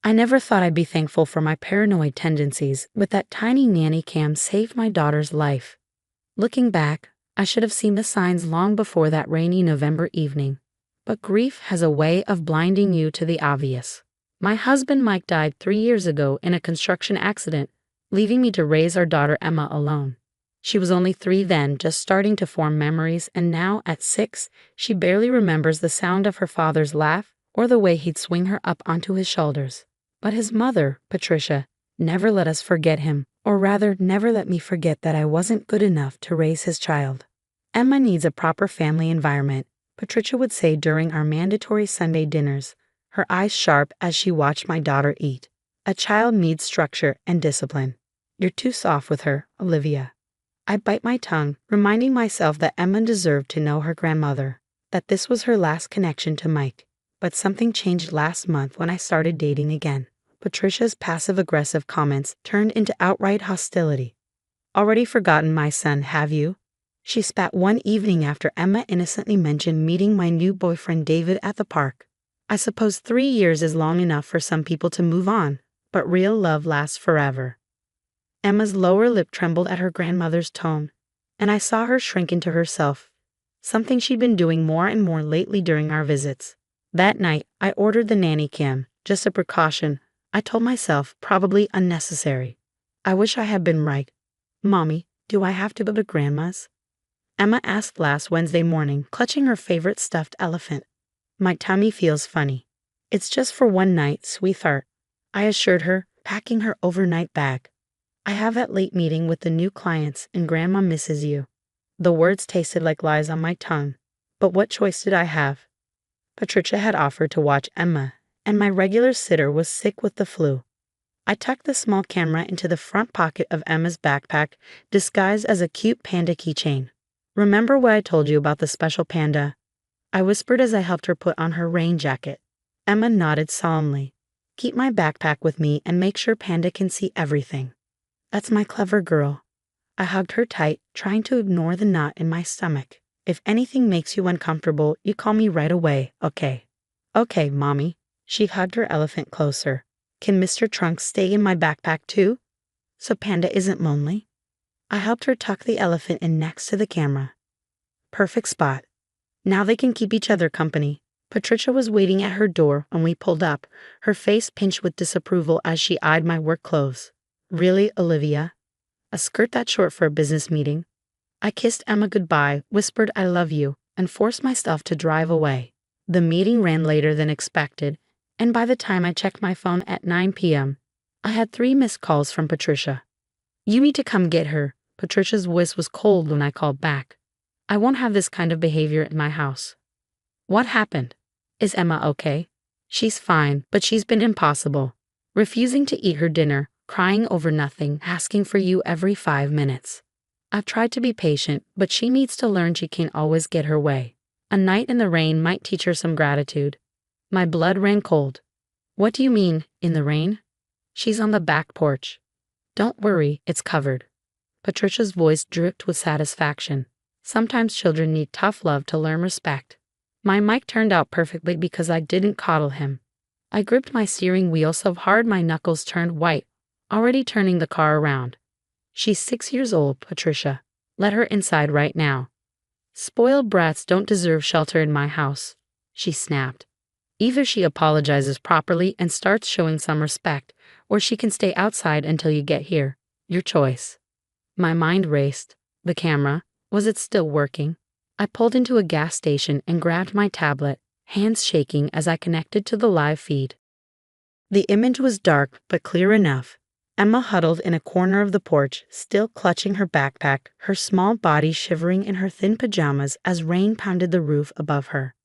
I never thought I'd be thankful for my paranoid tendencies, but that tiny nanny cam saved my daughter's life. Looking back, I should have seen the signs long before that rainy November evening. But grief has a way of blinding you to the obvious. My husband Mike died 3 years ago in a construction accident, leaving me to raise our daughter Emma alone. She was only 3 then, just starting to form memories, and now, at 6, she barely remembers the sound of her father's laugh or the way he'd swing her up onto his shoulders. But his mother, Patricia, never let us forget him, or rather, never let me forget that I wasn't good enough to raise his child. Emma needs a proper family environment, Patricia would say during our mandatory Sunday dinners, her eyes sharp as she watched my daughter eat. A child needs structure and discipline. You're too soft with her, Olivia. I bite my tongue, reminding myself that Emma deserved to know her grandmother, that this was her last connection to Mike. But something changed last month when I started dating again. Patricia's passive-aggressive comments turned into outright hostility. "Already forgotten my son, have you?" She spat one evening after Emma innocently mentioned meeting my new boyfriend David at the park. I suppose 3 years is long enough for some people to move on, but real love lasts forever. Emma's lower lip trembled at her grandmother's tone, and I saw her shrink into herself, something she'd been doing more and more lately during our visits. That night, I ordered the nanny cam, just a precaution, I told myself, probably unnecessary. I wish I had been right. "Mommy, do I have to go to Grandma's?" Emma asked last Wednesday morning, clutching her favorite stuffed elephant. "My tummy feels funny." "It's just for one night, sweetheart," I assured her, packing her overnight bag. "I have that late meeting with the new clients and Grandma misses you." The words tasted like lies on my tongue, but what choice did I have? Patricia had offered to watch Emma, and my regular sitter was sick with the flu. I tucked the small camera into the front pocket of Emma's backpack, disguised as a cute panda keychain. "Remember what I told you about the special panda?" I whispered as I helped her put on her rain jacket. Emma nodded solemnly. "Keep my backpack with me and make sure Panda can see everything." "That's my clever girl." I hugged her tight, trying to ignore the knot in my stomach. "If anything makes you uncomfortable, you call me right away, okay?" "Okay, Mommy." She hugged her elephant closer. "Can Mr. Trunks stay in my backpack too? So Panda isn't lonely?" I helped her tuck the elephant in next to the camera. Perfect spot. Now they can keep each other company. Patricia was waiting at her door when we pulled up, her face pinched with disapproval as she eyed my work clothes. "Really, Olivia? A skirt that short for a business meeting?" I kissed Emma goodbye, whispered "I love you," and forced myself to drive away. The meeting ran later than expected, and by the time I checked my phone at 9 p.m., I had 3 missed calls from Patricia. "You need to come get her." Patricia's voice was cold when I called back. "I won't have this kind of behavior in my house." "What happened? Is Emma okay?" "She's fine, but she's been impossible. Refusing to eat her dinner, crying over nothing, asking for you every 5 minutes. I've tried to be patient, but she needs to learn she can't always get her way. A night in the rain might teach her some gratitude." My blood ran cold. "What do you mean, in the rain?" "She's on the back porch." "Don't worry, it's covered." Patricia's voice dripped with satisfaction. Sometimes children need tough love to learn respect. My mic turned out perfectly because I didn't coddle him. I gripped my steering wheel so hard my knuckles turned white, already turning the car around. "She's 6 years old, Patricia. Let her inside right now." "Spoiled brats don't deserve shelter in my house," she snapped. "Either she apologizes properly and starts showing some respect, or she can stay outside until you get here. Your choice." My mind raced. The camera, was it still working? I pulled into a gas station and grabbed my tablet, hands shaking as I connected to the live feed. The image was dark but clear enough. Emma huddled in a corner of the porch, still clutching her backpack, her small body shivering in her thin pajamas as rain pounded the roof above her.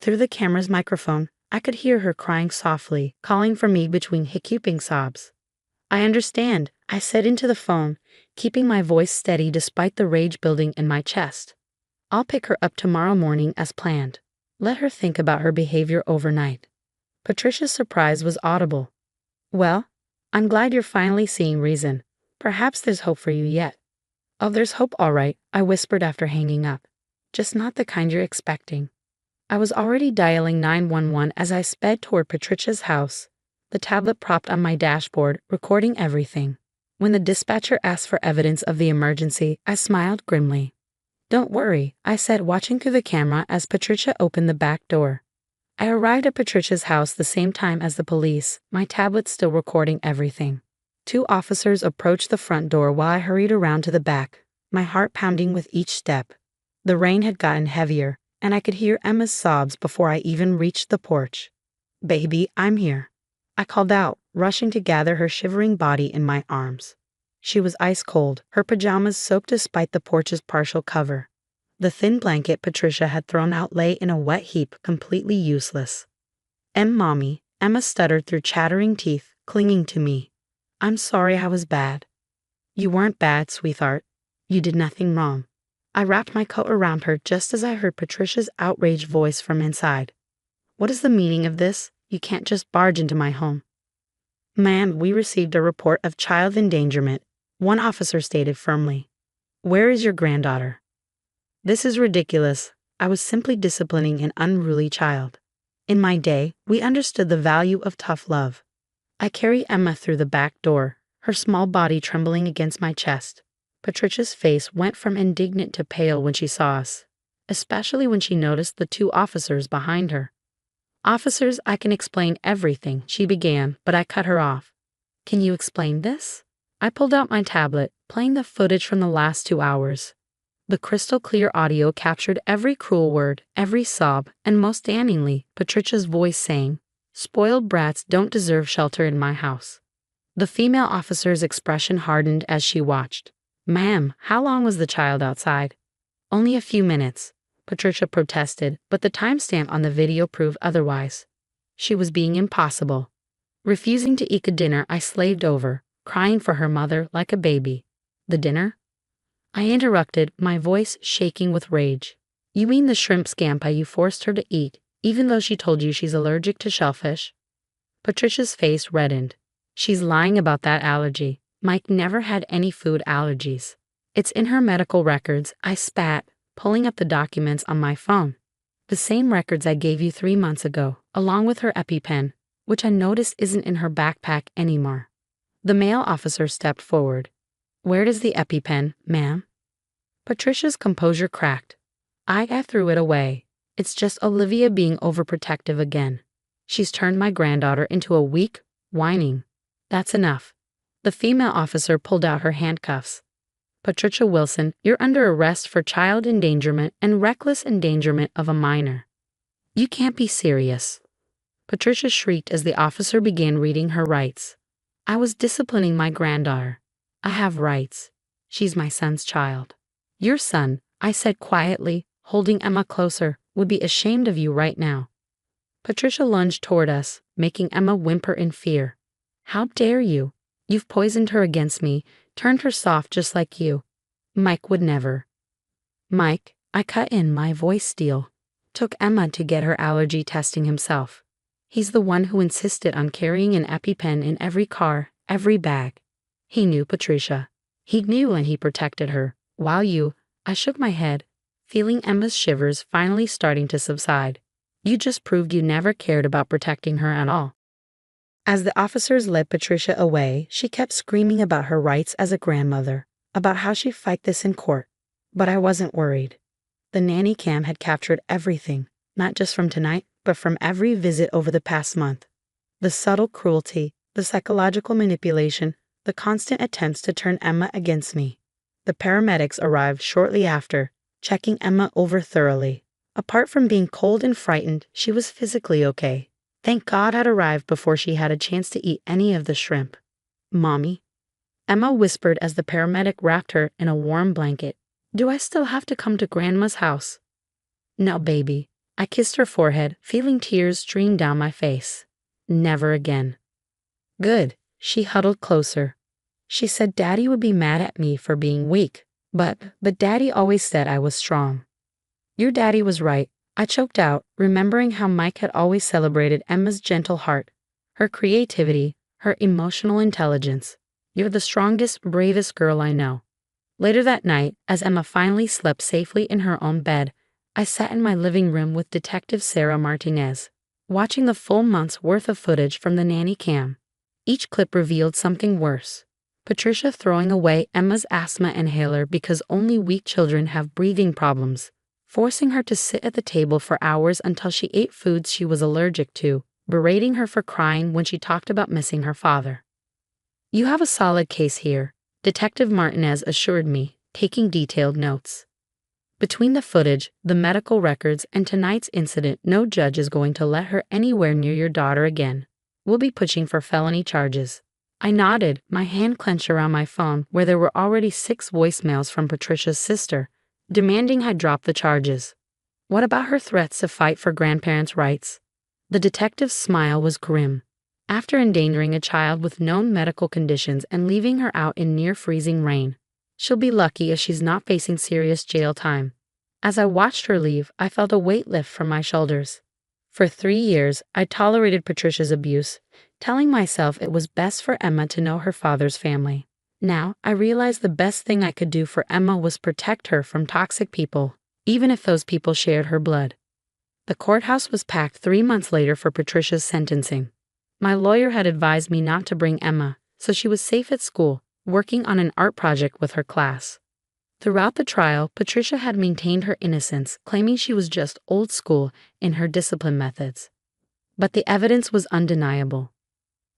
Through the camera's microphone, I could hear her crying softly, calling for me between hiccuping sobs. "I understand," I said into the phone, keeping my voice steady despite the rage building in my chest. "I'll pick her up tomorrow morning as planned. Let her think about her behavior overnight." Patricia's surprise was audible. "Well, I'm glad you're finally seeing reason. Perhaps there's hope for you yet." "Oh, there's hope all right," I whispered after hanging up. "Just not the kind you're expecting." I was already dialing 911 as I sped toward Patricia's house. the tablet propped on my dashboard, recording everything. When the dispatcher asked for evidence of the emergency, I smiled grimly. "Don't worry," I said, watching through the camera as Patricia opened the back door. I arrived at Patricia's house the same time as the police, my tablet still recording everything. 2 officers approached the front door while I hurried around to the back, my heart pounding with each step. The rain had gotten heavier, and I could hear Emma's sobs before I even reached the porch. "Baby, I'm here," I called out, rushing to gather her shivering body in my arms. She was ice cold, her pajamas soaked despite the porch's partial cover. The thin blanket Patricia had thrown out lay in a wet heap, completely useless. Mommy," Emma stuttered through chattering teeth, clinging to me. "I'm sorry I was bad." "You weren't bad, sweetheart. You did nothing wrong." I wrapped my coat around her just as I heard Patricia's outraged voice from inside. "What is the meaning of this? You can't just barge into my home." "Ma'am, we received a report of child endangerment," one officer stated firmly. "Where is your granddaughter?" "This is ridiculous. I was simply disciplining an unruly child. In my day, we understood the value of tough love." I carried Emma through the back door, her small body trembling against my chest. Patricia's face went from indignant to pale when she saw us, especially when she noticed the 2 officers behind her. "Officers, I can explain everything," she began, but I cut her off. "Can you explain this?" I pulled out my tablet, playing the footage from the last 2 hours. The crystal clear audio captured every cruel word, every sob, and most damningly, Patricia's voice saying, "Spoiled brats don't deserve shelter in my house." The female officer's expression hardened as she watched. "Ma'am, how long was the child outside?" "Only a few minutes," Patricia protested, but the timestamp on the video proved otherwise. She was being impossible. Refusing to eat a dinner I slaved over, crying for her mother like a baby. "The dinner?" I interrupted, my voice shaking with rage. "You mean the shrimp scampi you forced her to eat, even though she told you she's allergic to shellfish?" Patricia's face reddened. "She's lying about that allergy. Mike never had any food allergies. It's in her medical records," I spat, pulling up the documents on my phone. "The same records I gave you 3 months ago, along with her EpiPen, which I noticed isn't in her backpack anymore." The male officer stepped forward. "Where is the EpiPen, ma'am?" Patricia's composure cracked. I threw it away. It's just Olivia being overprotective again. She's turned my granddaughter into a weak, whining. That's enough. The female officer pulled out her handcuffs. "Patricia Wilson, you're under arrest for child endangerment and reckless endangerment of a minor." "You can't be serious." Patricia shrieked as the officer began reading her rights. "I was disciplining my granddaughter. I have rights. She's my son's child." "Your son," I said quietly, holding Emma closer, "would be ashamed of you right now." Patricia lunged toward us, making Emma whimper in fear. "How dare you? You've poisoned her against me, turned her soft just like you. Mike would never." "Mike," I cut in, my voice steel, "took Emma to get her allergy testing himself. He's the one who insisted on carrying an EpiPen in every car, every bag. He knew Patricia. He knew and he protected her. While you," I shook my head, feeling Emma's shivers finally starting to subside. "You just proved you never cared about protecting her at all." As the officers led Patricia away, she kept screaming about her rights as a grandmother, about how she'd fight this in court. But I wasn't worried. The nanny cam had captured everything, not just from tonight, but from every visit over the past month. The subtle cruelty, the psychological manipulation, the constant attempts to turn Emma against me. The paramedics arrived shortly after, checking Emma over thoroughly. Apart from being cold and frightened, she was physically okay. Thank God I'd arrived before she had a chance to eat any of the shrimp. "Mommy," Emma whispered as the paramedic wrapped her in a warm blanket. "Do I still have to come to Grandma's house?" "No, baby." I kissed her forehead, feeling tears stream down my face. "Never again." "Good." She huddled closer. She said Daddy would be mad at me for being weak, but Daddy always said I was strong. Your daddy was right. I choked out, remembering how Mike had always celebrated Emma's gentle heart, her creativity, her emotional intelligence. "You're the strongest, bravest girl I know." Later that night, as Emma finally slept safely in her own bed, I sat in my living room with Detective Sarah Martinez. watching the full month's worth of footage from the nanny cam. Each clip revealed something worse. Patricia throwing away Emma's asthma inhaler because only weak children have breathing problems, forcing her to sit at the table for hours until she ate foods she was allergic to, berating her for crying when she talked about missing her father. "You have a solid case here," Detective Martinez assured me, taking detailed notes. "Between the footage, the medical records, and tonight's incident, no judge is going to let her anywhere near your daughter again. We'll be pushing for felony charges." I nodded, my hand clenched around my phone where there were already 6 voicemails from Patricia's sister, demanding I drop the charges. What about her threats to fight for grandparents' rights? The detective's smile was grim. After endangering a child with known medical conditions and leaving her out in near-freezing rain, she'll be lucky if she's not facing serious jail time. As I watched her leave, I felt a weight lift from my shoulders. For 3 years, I tolerated Patricia's abuse, telling myself it was best for Emma to know her father's family. Now, I realized the best thing I could do for Emma was protect her from toxic people, even if those people shared her blood. The courthouse was packed 3 months later for Patricia's sentencing. My lawyer had advised me not to bring Emma, so she was safe at school, working on an art project with her class. Throughout the trial, Patricia had maintained her innocence, claiming she was just old school in her discipline methods. But the evidence was undeniable.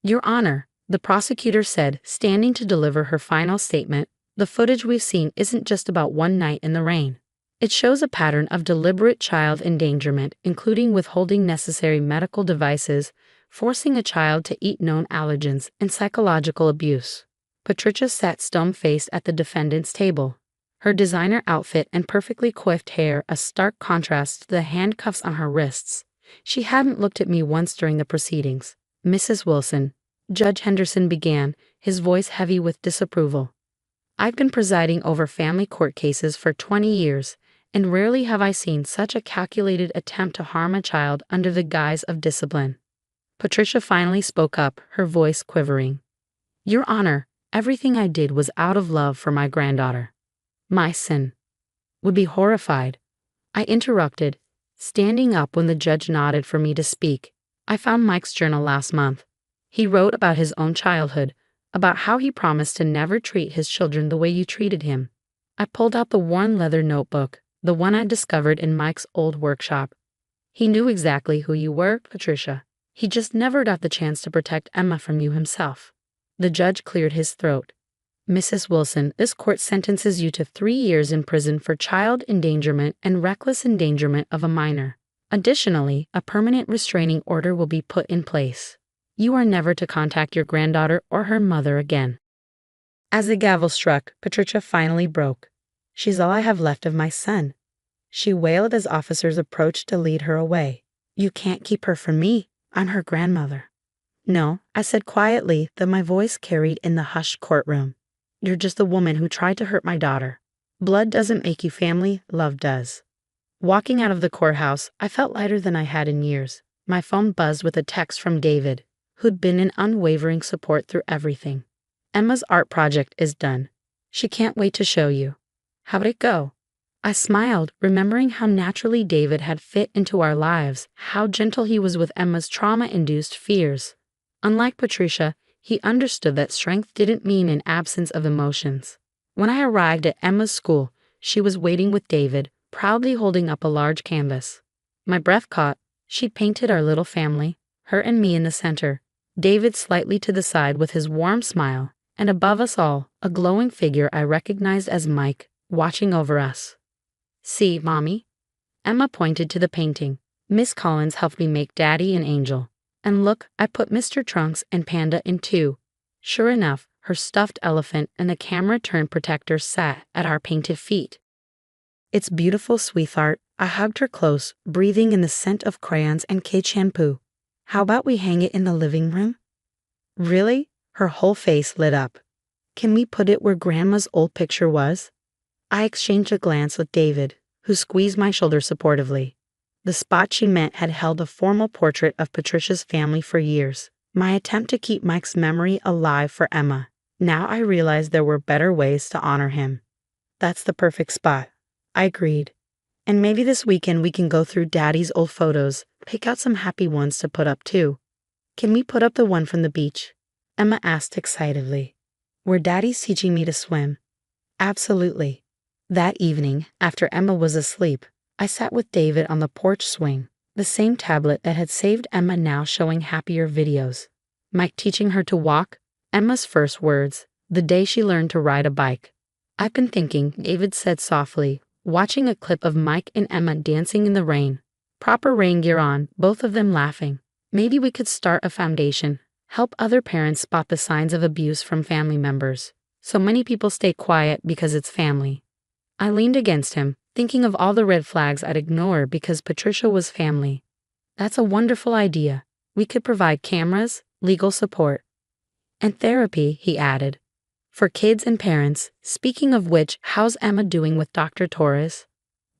"Your Honor," the prosecutor said, standing to deliver her final statement, "the footage we've seen isn't just about one night in the rain. It shows a pattern of deliberate child endangerment, including withholding necessary medical devices, forcing a child to eat known allergens, and psychological abuse." Patricia sat stone-faced at the defendant's table, her designer outfit and perfectly coiffed hair a stark contrast to the handcuffs on her wrists. She hadn't looked at me once during the proceedings. "Mrs. Wilson," Judge Henderson began, his voice heavy with disapproval. "I've been presiding over family court cases for 20 years, and rarely have I seen such a calculated attempt to harm a child under the guise of discipline." Patricia finally spoke up, her voice quivering. "Your Honor, everything I did was out of love for my granddaughter. My son would be horrified." I interrupted, standing up when the judge nodded for me to speak. "I found Mike's journal last month. He wrote about his own childhood, about how he promised to never treat his children the way you treated him." I pulled out the worn leather notebook, the one I discovered in Mike's old workshop. "He knew exactly who you were, Patricia. He just never got the chance to protect Emma from you himself." The judge cleared his throat. "Mrs. Wilson, this court sentences you to 3 years in prison for child endangerment and reckless endangerment of a minor. Additionally, a permanent restraining order will be put in place. You are never to contact your granddaughter or her mother again." As the gavel struck, Patricia finally broke. "She's all I have left of my son," she wailed as officers approached to lead her away. "You can't keep her from me. I'm her grandmother." "No," I said quietly, though my voice carried in the hushed courtroom. "You're just the woman who tried to hurt my daughter. Blood doesn't make you family, love does." Walking out of the courthouse, I felt lighter than I had in years. My phone buzzed with a text from David, who'd been in unwavering support through everything. "Emma's art project is done. She can't wait to show you." "How'd it go?" I smiled, remembering how naturally David had fit into our lives, how gentle he was with Emma's trauma-induced fears. Unlike Patricia, he understood that strength didn't mean an absence of emotions. When I arrived at Emma's school, she was waiting with David, proudly holding up a large canvas. My breath caught. She'd painted our little family, her and me in the center, David slightly to the side with his warm smile, and above us all, a glowing figure I recognized as Mike, watching over us. "See, Mommy?" Emma pointed to the painting. "Miss Collins helped me make Daddy an angel. And look, I put Mr. Trunks and Panda in too." Sure enough, her stuffed elephant and the camera-turned protector sat at our painted feet. "It's beautiful, sweetheart." I hugged her close, breathing in the scent of crayons and kid shampoo. "How about we hang it in the living room?" "Really?" Her whole face lit up. "Can we put it where Grandma's old picture was?" I exchanged a glance with David, who squeezed my shoulder supportively. The spot she meant had held a formal portrait of Patricia's family for years, my attempt to keep Mike's memory alive for Emma. Now I realized there were better ways to honor him. "That's the perfect spot," I agreed. "And maybe this weekend we can go through Daddy's old photos, Pick out some happy ones to put up too. Can we put up the one from the beach? Emma asked excitedly. Where Daddy's teaching me to swim. Absolutely. That evening, after Emma was asleep, I sat with David on the porch swing, the same tablet that had saved Emma now showing happier videos. Mike teaching her to walk, Emma's first words, the day she learned to ride a bike. I've been thinking, David said softly, watching a clip of Mike and Emma dancing in the rain. Proper rain gear on, both of them laughing. Maybe we could start a foundation, help other parents spot the signs of abuse from family members. So many people stay quiet because it's family. I leaned against him, thinking of all the red flags I'd ignore because Patricia was family. That's a wonderful idea. We could provide cameras, legal support, and therapy, he added. For kids and parents. Speaking of which, how's Emma doing with Dr. Torres?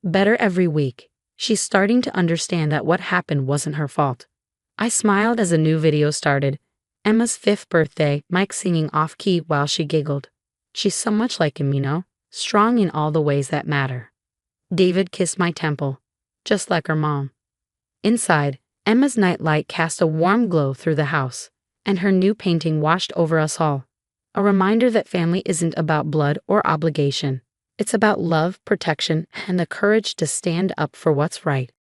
Better every week. She's starting to understand that what happened wasn't her fault. I smiled as a new video started. Emma's 5th birthday, Mike singing off-key while she giggled. She's so much like him, you know, strong in all the ways that matter. David kissed my temple, just like her mom. Inside, Emma's nightlight cast a warm glow through the house, and her new painting washed over us all. A reminder that family isn't about blood or obligation. It's about love, protection, and the courage to stand up for what's right.